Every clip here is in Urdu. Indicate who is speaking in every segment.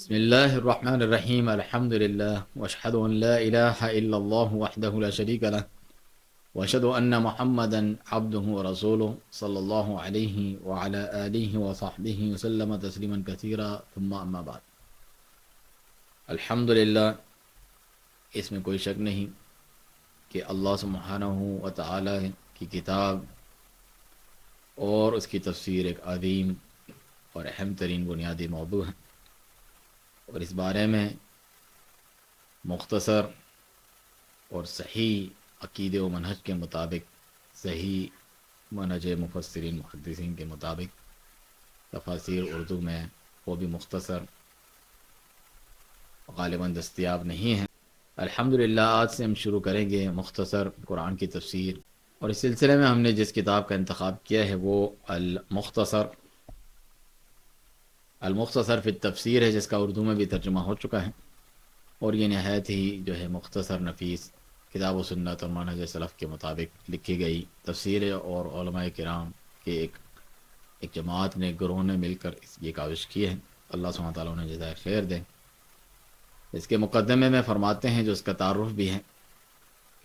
Speaker 1: بسم الله الرحمن الرحيم الحمد لله واشهد ان لا اله الا الله وحده لا شريك له واشهد ان محمدا عبده ورسوله صلى الله عليه وعلى اله وصحبه وسلم تسليما كثيرا ثم اما بعد الحمدللہ اس میں کوئی شک نہیں کہ اللہ سبحانہ و تعالی کی کتاب اور اس کی تفسیر ایک عظیم اور اہم ترین بنیادی موضوع ہے، اور اس بارے میں مختصر اور صحیح عقیدے و منہج کے مطابق، صحیح منہج مفسرین محدثین کے مطابق تفاسیر اردو میں وہ بھی مختصر غالباً دستیاب نہیں ہیں۔ الحمدللہ آج سے ہم شروع کریں گے مختصر قرآن کی تفسیر، اور اس سلسلے میں ہم نے جس کتاب کا انتخاب کیا ہے وہ المختصر فی التفسیر ہے، جس کا اردو میں بھی ترجمہ ہو چکا ہے، اور یہ نہایت ہی جو ہے مختصر نفیس کتاب و سنت اور منہج سلف کے مطابق لکھی گئی تفسیر ہے، اور علماء کرام کے ایک جماعت نے، گروہ نے مل کر یہ کاوش کی ہے۔ اللہ سبحانہ تعالیٰ انہیں جزائے خیر دیں۔ اس کے مقدمے میں فرماتے ہیں، جو اس کا تعارف بھی ہے،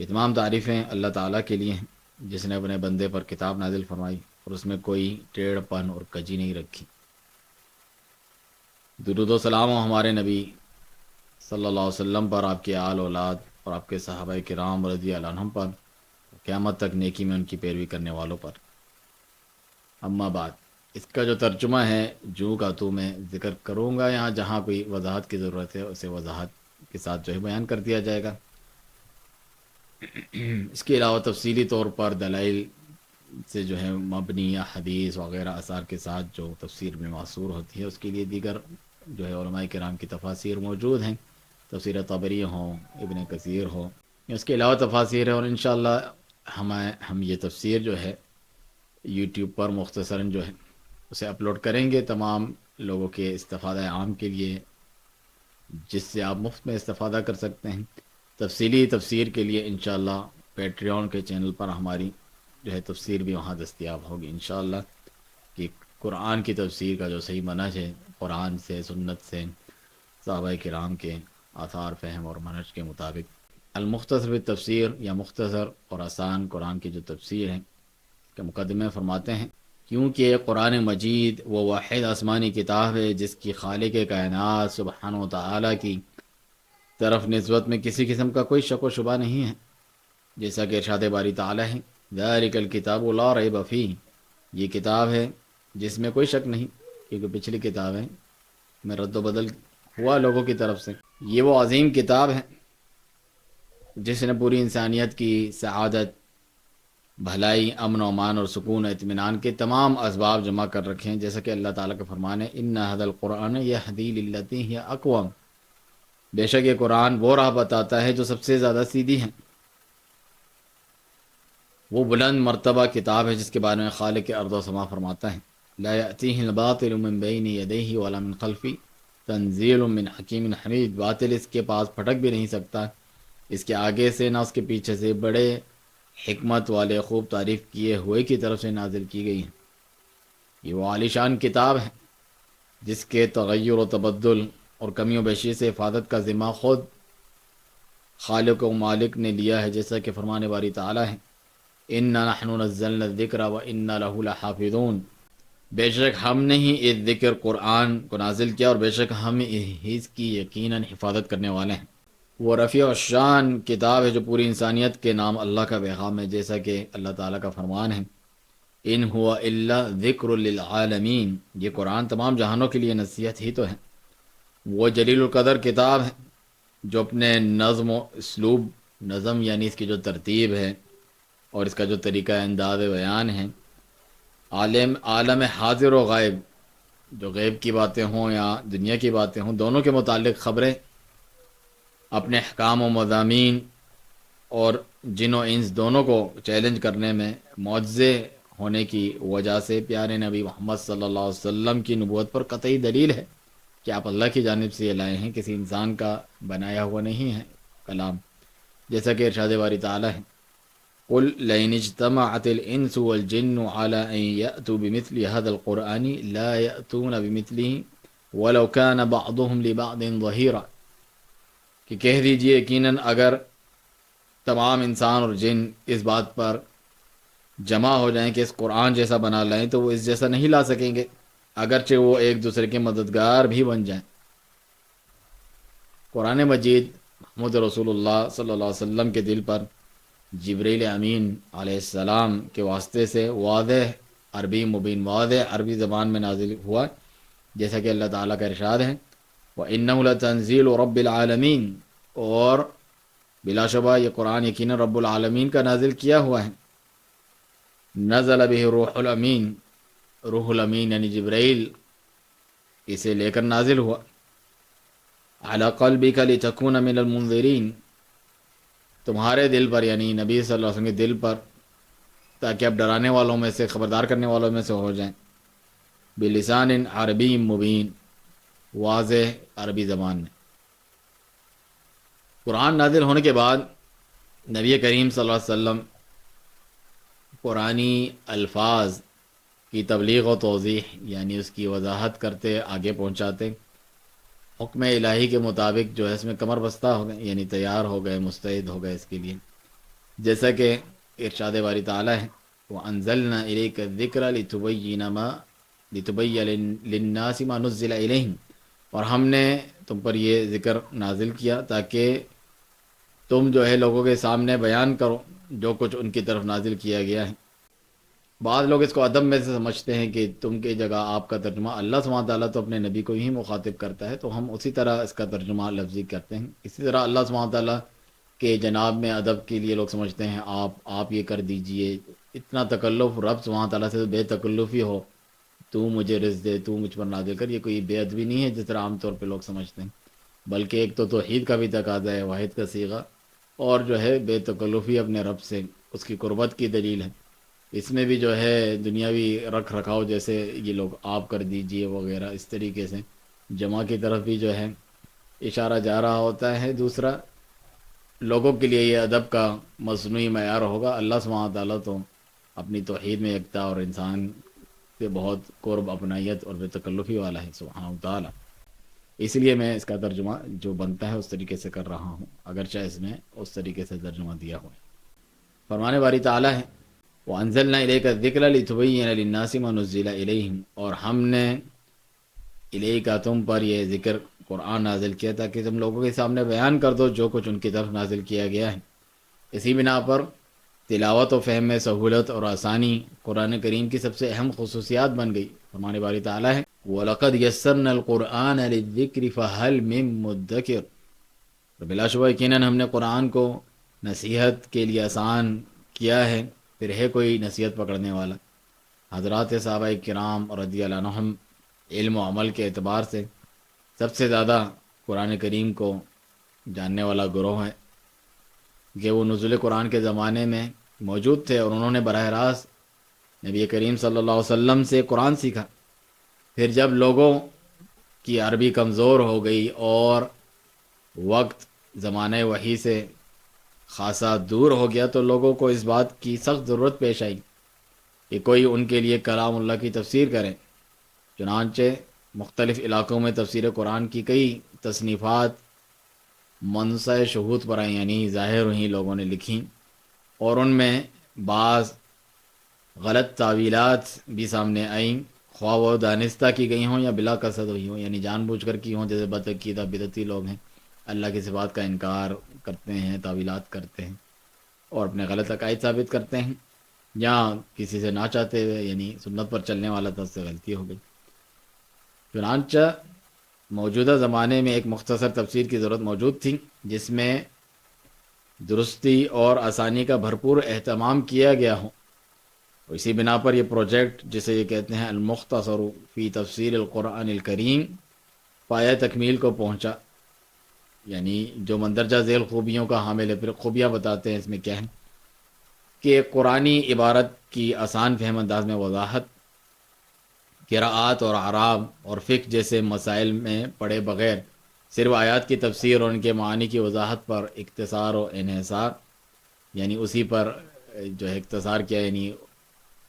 Speaker 1: کہ تمام تعریفیں اللہ تعالیٰ کے لیے ہیں، جس نے اپنے بندے پر کتاب نازل فرمائی اور اس میں کوئی ٹیڑھ پن اور کجی نہیں رکھی۔ درود و سلام ہو ہمارے نبی صلی اللہ علیہ وسلم پر، آپ کے آل اولاد اور آپ کے صحابہ کرام رضی اللہ عنہم پر، قیامت تک نیکی میں ان کی پیروی کرنے والوں پر۔ اما بعد، اس کا جو ترجمہ ہے جو کا تو میں ذکر کروں گا، یہاں جہاں کوئی وضاحت کی ضرورت ہے اسے وضاحت کے ساتھ جو ہے بیان کر دیا جائے گا۔ اس کے علاوہ تفصیلی طور پر دلائل سے جو ہے مبنی یا حدیث وغیرہ آثار کے ساتھ جو تفسیر میں معصور ہوتی ہے، اس کے لیے دیگر جو ہے علماء کرام کی تفاسیر موجود ہیں، تفسیر طبری ہو، ابن کثیر ہو، اس کے علاوہ تفاسیر ہے، اور انشاءاللہ ہم یہ تفسیر جو ہے یوٹیوب پر مختصراً جو ہے اسے اپلوڈ کریں گے تمام لوگوں کے استفادہ عام کے لیے، جس سے آپ مفت میں استفادہ کر سکتے ہیں۔ تفصیلی تفسیر کے لیے انشاءاللہ پیٹریون کے چینل پر ہماری جو ہے تفسیر بھی وہاں دستیاب ہوگی انشاءاللہ، کہ قرآن کی تفسیر کا جو صحیح منہج ہے، قرآن سے، سنت سے، صحابہ کرام کے آثار فہم اور منہج کے مطابق۔ المختصر فی التفسیر یا مختصر اور آسان قرآن کی جو تفسیر ہے کے مقدمے فرماتے ہیں، کیونکہ قرآن مجید وہ واحد آسمانی کتاب ہے جس کی خالق کائنات سبحانہ و تعالیٰ کی طرف نسبت میں کسی قسم کا کوئی شک و شبہ نہیں ہے، جیسا کہ ارشاد باری تعالیٰ ہے، ذالک الکتاب لا ریب فیہ، یہ کتاب ہے جس میں کوئی شک نہیں، کیونکہ پچھلی کتابیں میں رد و بدل ہوا لوگوں کی طرف سے۔ یہ وہ عظیم کتاب ہے جس نے پوری انسانیت کی سعادت، بھلائی، امن و امان اور سکون و اطمینان کے تمام اسباب جمع کر رکھے ہیں، جیسا کہ اللہ تعالیٰ کا فرمان ہے، ان ھذا القرآن یہدی للتی ہی اقوم، بے شک یہ قرآن وہ راہ بتاتا ہے جو سب سے زیادہ سیدھی ہے۔ وہ بلند مرتبہ کتاب ہے جس کے بارے میں خالق ارض و سما فرماتا ہے، لا یأتیہ الباطل من بین یدیہ ولا من خلفہ تنزیل من حکیم حمید، باطل اس کے پاس پھٹک بھی نہیں سکتا، اس کے آگے سے نہ اس کے پیچھے سے، بڑے حکمت والے خوب تعریف کیے ہوئے کی طرف سے نازل کی گئی ہے۔ یہ وہ عالیشان کتاب ہے جس کے تغیر و تبدل اور کمی و بیشی سے حفاظت کا ذمہ خود خالق و مالک نے لیا ہے، جیسا کہ فرمان باری تعالیٰ ہے، اِنَّا نَحْنُ نَزَّلْنَا الذِّكْرَ وَإِنَّا لَهُ لَحَافِظُونَ، بے شک ہم نے ہی اس ذکر قرآن کو نازل کیا اور بے شک ہم اس کی یقیناً حفاظت کرنے والے ہیں۔ وہ رفیع الشان کتاب ہے جو پوری انسانیت کے نام اللہ کا پیغام ہے، جیسا کہ اللہ تعالیٰ کا فرمان ہے، ان هو الا ذکر للعالمین، یہ قرآن تمام جہانوں کے لیے نصیحت ہی تو ہے۔ وہ جلیل القدر کتاب ہے جو اپنے نظم و اسلوب، نظم یعنی اس کی جو ترتیب ہے اور اس کا جو طریقہ انداز بیان ہے، عالم حاضر و غائب، جو غیب کی باتیں ہوں یا دنیا کی باتیں ہوں، دونوں کے متعلق خبریں، اپنے احکام و مضامین اور جن و انس دونوں کو چیلنج کرنے میں معجزے ہونے کی وجہ سے پیارے نبی محمد صلی اللہ علیہ وسلم کی نبوت پر قطعی دلیل ہے کہ آپ اللہ کی جانب سے یہ لائے ہیں، کسی انسان کا بنایا ہوا نہیں ہے کلام، جیسا کہ ارشاد باری تعالیٰ ہے، قل لئن اجتمعت الانس والجن على ان يأتوا بمثل هذا القرآن لا يأتون بمثله وَلَوْ كَانَ بَعْضُهُمْ لِبَعْضٍ ظَهِيرًا، کہ کہہ دیجئے یقیناً اگر تمام انسان اور جن اس بات پر جمع ہو جائیں کہ اس قرآن جیسا بنا لائیں تو وہ اس جیسا نہیں لا سکیں گے، اگرچہ وہ ایک دوسرے کے مددگار بھی بن جائیں۔ قرآن مجید محمد رسول اللہ صلی اللہ علیہ وسلم کے دل پر جبریل امین علیہ السلام کے واسطے سے واضح عربی مبین، واضح عربی زبان میں نازل ہوا، جیسا کہ اللہ تعالیٰ کا ارشاد ہے وَإِنَّهُ لَتَنزِيلُ رَبِّ الْعَالَمِينَ، اور بلا شبہ یہ قرآن یقیناً رب العالمین کا نازل کیا ہوا ہے۔ نزل به روح الامین، روح الامین یعنی جبرائیل اسے لے کر نازل ہوا، علی قلبک لتکون من المنذرین، تمہارے دل پر یعنی نبی صلی اللہ علیہ وسلم کے دل پر، تاکہ آپ ڈرانے والوں میں سے، خبردار کرنے والوں میں سے ہو جائیں، بلسان عربی مبین، واضح عربی زبان میں۔ قرآن نازل ہونے کے بعد نبی کریم صلی اللہ علیہ وسلم قرآنی الفاظ کی تبلیغ و توضیح یعنی اس کی وضاحت کرتے، آگے پہنچاتے، حکم الہی کے مطابق جو ہے اس میں کمر بستہ ہو گئے، یعنی تیار ہو گئے، مستعد ہو گئے اس کے لیے، جیسا کہ ارشاد باری تعالیٰ ہے وَأَنزَلْنَا إِلَيْكَ الذِّكْرَ لِتُبَيِّنَ لِلنَّاسِ مَا نُزِّلَ إِلَيْهِمْ، اور ہم نے تم پر یہ ذکر نازل کیا تاکہ تم جو ہے لوگوں کے سامنے بیان کرو جو کچھ ان کی طرف نازل کیا گیا ہے۔ بعض لوگ اس کو ادب میں سے سمجھتے ہیں کہ تم کی جگہ آپ کا ترجمہ، اللہ سبحانہ تعالیٰ تو اپنے نبی کو ہی مخاطب کرتا ہے تو ہم اسی طرح اس کا ترجمہ لفظی کرتے ہیں۔ اسی طرح اللہ سبحانہ تعالیٰ کے جناب میں ادب کے لیے لوگ سمجھتے ہیں آپ یہ کر دیجئے، اتنا تکلف رب سبحانہ تعالیٰ سے بے تکلفی ہو، تو مجھے رزق دے، تو مجھ پر نازل کر، یہ کوئی بے ادبی نہیں ہے جس طرح عام طور پہ لوگ سمجھتے ہیں، بلکہ ایک تو توحید کا بھی تقاضا ہے، واحد کا صیغہ، اور جو ہے بے تکلفی اپنے رب سے، اس کی قربت کی دلیل ہے۔ اس میں بھی جو ہے دنیاوی رکھ رکھاؤ جیسے یہ لوگ آپ کر دیجئے وغیرہ اس طریقے سے جمع کی طرف بھی جو ہے اشارہ جا رہا ہوتا ہے۔ دوسرا، لوگوں کے لیے یہ ادب کا مصنوعی معیار ہوگا، اللہ سبحانہ تعالیٰ تو اپنی توحید میں یکتا اور انسان سے بہت قرب، اپنائیت اور بے تکلفی والا ہے سبحانہ تعالیٰ، اس لیے میں اس کا ترجمہ جو بنتا ہے اس طریقے سے کر رہا ہوں، اگرچہ اس میں اس طریقے سے ترجمہ دیا ہوا ہے۔ فرمانے باری تعالیٰ ہے وَأَنزَلْنَا إِلَيْكَ الذِّكْرَ لِتُبَيِّنَ لِلنَّاسِ مَا نُزِّلَ إِلَيْهِمْ، اور ہم نے الیکا تم پر یہ ذکر قرآن نازل کیا تاکہ تم لوگوں کے سامنے بیان کر دو جو کچھ ان کی طرف نازل کیا گیا ہے۔ اسی بنا پر تلاوت و فہم میں سہولت اور آسانی قرآن کریم کی سب سے اہم خصوصیات بن گئی۔ فرمانے باری تعالیٰ ہے وَلَقَدْ يَسَّرْنَا الْقُرْآنَ لِلذِّكْرِ فَهَلْ مِن مُّدَّكِرٍ، بلا شبہ یقیناً ہم نے قرآن کو نصیحت کے لیے آسان کیا ہے، پھر ہے کوئی نصیحت پکڑنے والا۔ حضرات صحابہ کرام رضی اللہ عنہم علم و عمل کے اعتبار سے سب سے زیادہ قرآن کریم کو جاننے والا گروہ ہے کہ وہ نزول قرآن کے زمانے میں موجود تھے، اور انہوں نے براہ راست نبی کریم صلی اللہ علیہ وسلم سے قرآن سیکھا۔ پھر جب لوگوں کی عربی کمزور ہو گئی اور وقت زمانہ وحی سے خاصا دور ہو گیا تو لوگوں کو اس بات کی سخت ضرورت پیش آئی کہ کوئی ان کے لیے کلام اللہ کی تفسیر کرے۔ چنانچہ مختلف علاقوں میں تفسیر قرآن کی کئی تصنیفات منصع شہود پر آئیں، یعنی ظاہر ہوئیں، لوگوں نے لکھیں، اور ان میں بعض غلط تعویلات بھی سامنے آئیں، خواہ وہ دانستہ کی گئی ہوں یا بلا قصد ہوئی ہوں، یعنی جان بوجھ کر کی ہوں، جیسے بدعقیدہ بدعتی لوگ ہیں، اللہ کی صفات کا انکار کرتے ہیں، تعویلات کرتے ہیں اور اپنے غلط عقائد ثابت کرتے ہیں، یا کسی سے نہ چاہتے ہوئے یعنی سنت پر چلنے والا تھا، اس سے غلطی ہو گئی۔ چنانچہ موجودہ زمانے میں ایک مختصر تفسیر کی ضرورت موجود تھی جس میں درستی اور آسانی کا بھرپور اہتمام کیا گیا ہو۔ اسی بنا پر یہ پروجیکٹ جسے یہ کہتے ہیں المختصر فی تفسیر القرآن الکریم پایہ تکمیل کو پہنچا، یعنی جو مندرجہ ذیل خوبیوں کا حامل ہے۔ پھر خوبیاں بتاتے ہیں اس میں کیا ہے کہ قرآنی عبارت کی آسان فہم انداز میں وضاحت، قراءات اور اعراب اور فقہ جیسے مسائل میں پڑھے بغیر صرف آیات کی تفسیر اور ان کے معانی کی وضاحت پر اختصار و انحصار، یعنی اسی پر جو ہے اختصار کیا، یعنی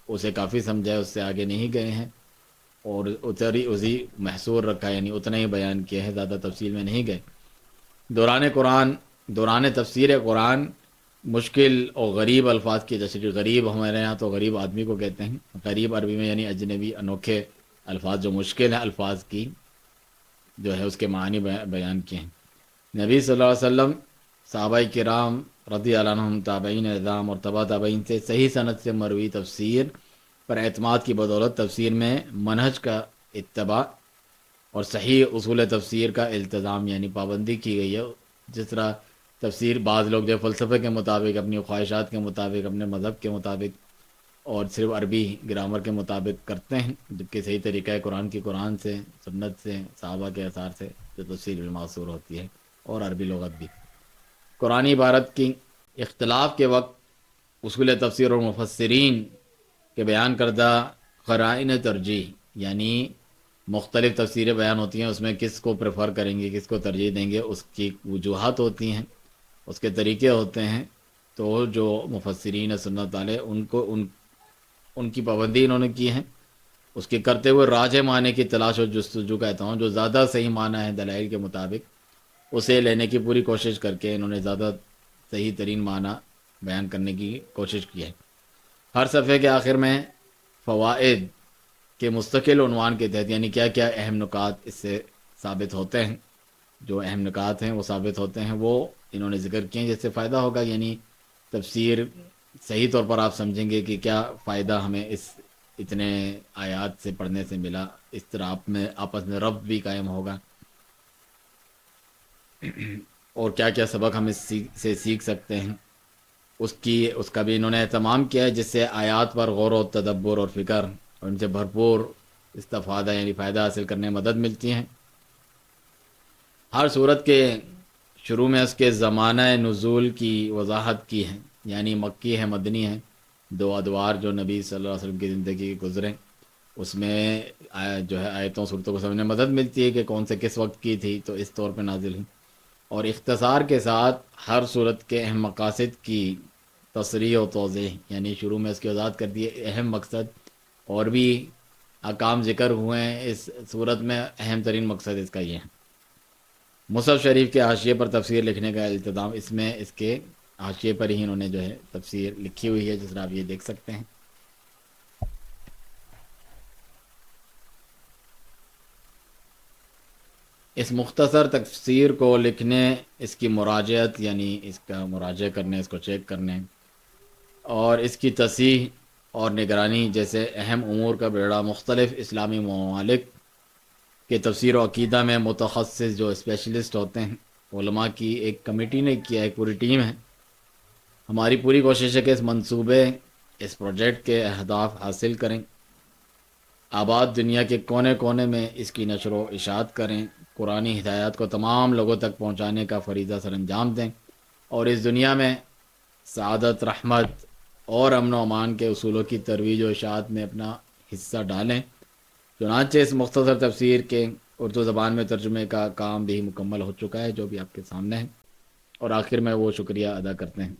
Speaker 1: اسے کافی سمجھا ہے، اس سے آگے نہیں گئے ہیں۔ اور اتری اسی محصور رکھا، یعنی اتنا ہی بیان کیا ہے، زیادہ تفصیل میں نہیں گئے۔ دوران تفسیر قرآن مشکل اور غریب الفاظ کی تشریح، غریب ہمارے یہاں تو غریب آدمی کو کہتے ہیں، غریب عربی میں یعنی اجنبی، انوکھے الفاظ جو مشکل ہیں الفاظ کی، جو ہے اس کے معنی بیان کیے ہیں۔ نبی صلی اللہ علیہ وسلم، صحابہ کرام رضی اللہ عنہم، تابعین اعظام اور تبع تابعین سے صحیح سند سے مروی تفسیر پر اعتماد کی بدولت تفسیر میں منہج کا اتباع اور صحیح اصول تفسیر کا التزام یعنی پابندی کی گئی ہے۔ جس طرح تفسیر بعض لوگ جو فلسفے کے مطابق، اپنی خواہشات کے مطابق، اپنے مذہب کے مطابق اور صرف عربی گرامر کے مطابق کرتے ہیں، جبکہ صحیح طریقہ ہے قرآن سے، سنت سے، صحابہ کے آثار سے جو تفسیر بالمعصور ہوتی ہے، اور عربی لغت بھی۔ قرآن عبارت کی اختلاف کے وقت اصول تفسیر اور مفسرین کے بیان کردہ قرائن ترجیح، یعنی مختلف تفسیریں بیان ہوتی ہیں، اس میں کس کو پریفر کریں گے، کس کو ترجیح دیں گے، اس کی وجوہات ہوتی ہیں، اس کے طریقے ہوتے ہیں۔ تو جو مفسرین سنت والے، ان کی پابندی انہوں نے کی ہے، اس کے کرتے ہوئے راجح معنی کی تلاش و جستجو کہتا ہوں، جو زیادہ صحیح معنی ہے دلائل کے مطابق، اسے لینے کی پوری کوشش کر کے انہوں نے زیادہ صحیح ترین معنی بیان کرنے کی کوشش کی ہے۔ ہر صفحے کے آخر میں فوائد کے مستقل عنوان کے تحت، یعنی کیا کیا اہم نکات اس سے ثابت ہوتے ہیں، جو اہم نکات ہیں وہ ثابت ہوتے ہیں، وہ انہوں نے ذکر کیے ہیں، جس سے فائدہ ہوگا، یعنی تفسیر صحیح طور پر آپ سمجھیں گے کہ کیا فائدہ ہمیں اس اتنے آیات سے پڑھنے سے ملا، اس طرح آپ میں آپس میں ربط بھی قائم ہوگا، اور کیا کیا سبق ہم اس سے سیکھ سکتے ہیں، اس کا بھی انہوں نے اہتمام کیا ہے، جس سے آیات پر غور و تدبر اور فکر اور ان سے بھرپور استفادہ یعنی فائدہ حاصل کرنے میں مدد ملتی ہے۔ ہر صورت کے شروع میں اس کے زمانہ نزول کی وضاحت کی ہے، یعنی مکی ہے، مدنی ہے، دو ادوار جو نبی صلی اللہ علیہ وسلم کی زندگی گزرے، اس میں جو ہے آیتوں صورتوں کو سمجھنے میں مدد ملتی ہے کہ کون سے کس وقت کی تھی، تو اس طور پہ نازل ہوئی۔ اور اختصار کے ساتھ ہر صورت کے اہم مقاصد کی تصریح و توضیح، یعنی شروع میں اس کی وضاحت کر دی ہے، اہم مقصد اور بھی احکام ذکر ہوئے ہیں اس صورت میں، اہم ترین مقصد اس کا یہ ہے۔ مصحف شریف کے حاشیے پر تفسیر لکھنے کا التزام، اس میں اس کے حاشیے پر ہی انہوں نے جو ہے تفسیر لکھی ہوئی ہے، جس طرح آپ یہ دیکھ سکتے ہیں۔ اس مختصر تفسیر کو لکھنے، اس کی مراجعت یعنی اس کا مراجعہ کرنے، اس کو چیک کرنے، اور اس کی تصحیح اور نگرانی جیسے اہم امور کا بیڑا مختلف اسلامی ممالک کے تفسیر و عقیدہ میں متخصص جو اسپیشلسٹ ہوتے ہیں، علماء کی ایک کمیٹی نے کیا، ایک پوری ٹیم ہے۔ ہماری پوری کوشش ہے کہ اس منصوبے، اس پروجیکٹ کے اہداف حاصل کریں، آباد دنیا کے کونے کونے میں اس کی نشر و اشاعت کریں، قرآنی ہدایات کو تمام لوگوں تک پہنچانے کا فریضہ سر انجام دیں، اور اس دنیا میں سعادت، رحمت اور امن و امان کے اصولوں کی ترویج و اشاعت میں اپنا حصہ ڈالیں۔ چنانچہ اس مختصر تفسیر کے اردو زبان میں ترجمے کا کام بھی مکمل ہو چکا ہے، جو بھی آپ کے سامنے ہے، اور آخر میں وہ شکریہ ادا کرتے ہیں۔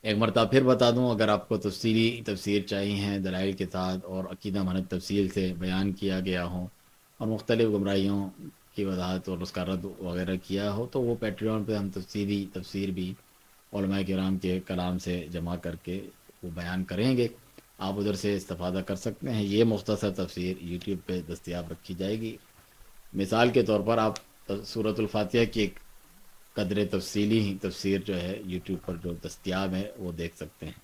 Speaker 1: ایک مرتبہ پھر بتا دوں، اگر آپ کو تفصیلی تفسیر چاہیے ہیں دلائل کے ساتھ اور عقیدہ مند تفصیل سے بیان کیا گیا ہو، اور مختلف گمراہیوں کی وضاحت اور اس کا رد وغیرہ کیا ہو، تو وہ پیٹریون پہ ہم تفصیلی تفسیر بھی علماء کرام کے کلام سے جمع کر کے وہ بیان کریں گے، آپ ادھر سے استفادہ کر سکتے ہیں۔ یہ مختصر تفسیر یوٹیوب پہ دستیاب رکھی جائے گی۔ مثال کے طور پر آپ سورۃ الفاتحہ کی ایک قدر تفصیلی تفسیر جو ہے یوٹیوب پر جو دستیاب ہے وہ دیکھ سکتے ہیں۔